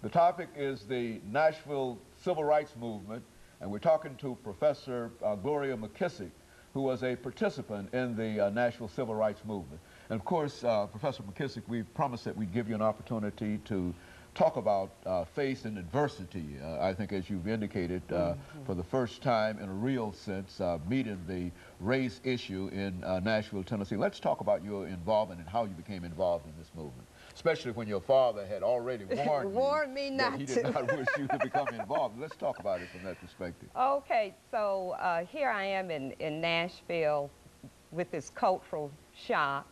The topic is the Nashville Civil Rights Movement, and we're talking to Professor Gloria McKissick, who was a participant in the Nashville Civil Rights Movement. And of course, Professor McKissick, we promised that we'd give you an opportunity to talk about faith and adversity. I think, as you've indicated, for the first time in a real sense, meeting the race issue in Nashville, Tennessee. Let's talk about your involvement and how you became involved in this movement, especially when your father had already warned me that not he to. did not wish you to become involved. Let's talk about it from that perspective. Okay, so here I am in Nashville with this cultural shock.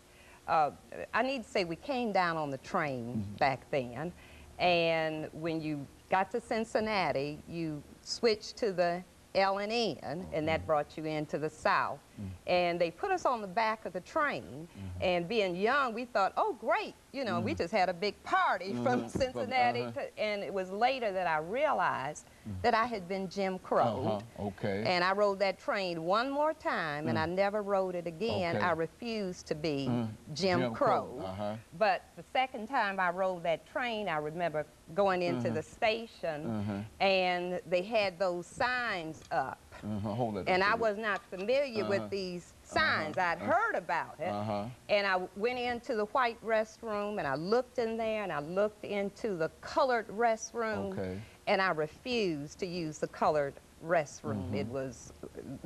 I need to say we came down on the train back then, and when you got to Cincinnati, you switched to the L&N, and that brought you into the South. And they put us on the back of the train, and being young, we thought, oh, great, you know, we just had a big party from Cincinnati and it was later that I realized that I had been Jim Crow. Okay. And I rode that train one more time, and I never rode it again. I refused to be Jim Crow. But the second time I rode that train, I remember going into the station, and they had those signs up. And I was not familiar with these signs. I'd heard about it. And I went into the white restroom, and I looked in there, and I looked into the colored restroom, and I refused to use the colored restroom. It was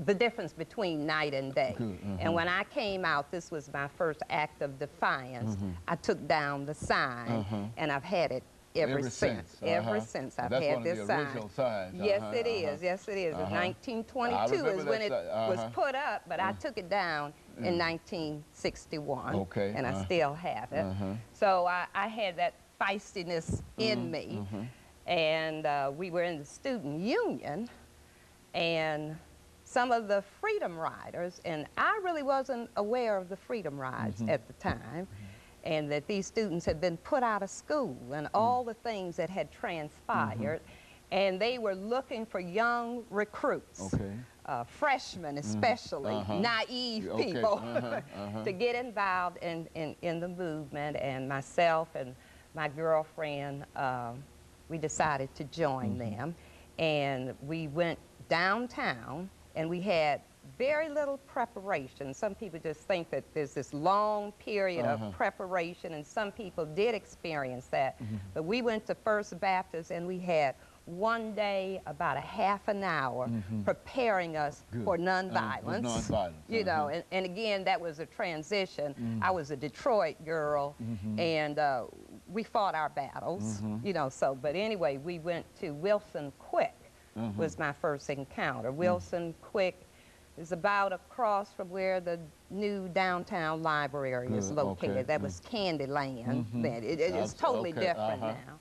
the difference between night and day. And when I came out, this was my first act of defiance. I took down the sign, and I've had it ever since. Ever since I've had this sign. Signs. Yes, it is. Yes, it is. 1922 is when it was put up, but I took it down in 1961, and I still have it. So I had that feistiness in me, and we were in the student union, and some of the freedom riders, and I really wasn't aware of the freedom rides at the time, and that these students had been put out of school and all the things that had transpired, and they were looking for young recruits, freshmen especially, naive people, to get involved in the movement. And myself and my girlfriend, we decided to join them, and we went downtown, and we had very little preparation. Some people just think that there's this long period of preparation, and some people did experience that. But we went to First Baptist, and we had one day, about a half an hour, preparing us for nonviolence. You know, and again, that was a transition. I was a Detroit girl, and we fought our battles, you know, so, but anyway, we went to Wilson Quick, was my first encounter. Wilson Quick is about across from where the new downtown library is located. That was Candyland then. It is totally different now.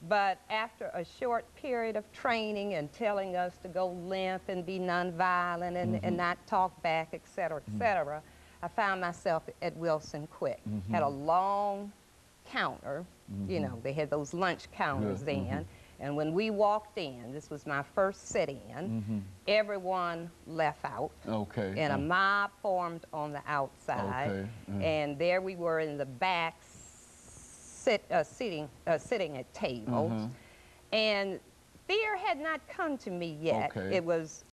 But after a short period of training and telling us to go limp and be nonviolent and not talk back, et cetera, I found myself at Wilson Quick. Had a long counter, you know, they had those lunch counters then. And when we walked in, this was my first sit-in, everyone left out, and a mob formed on the outside, and there we were in the back sitting at tables, and fear had not come to me yet. It was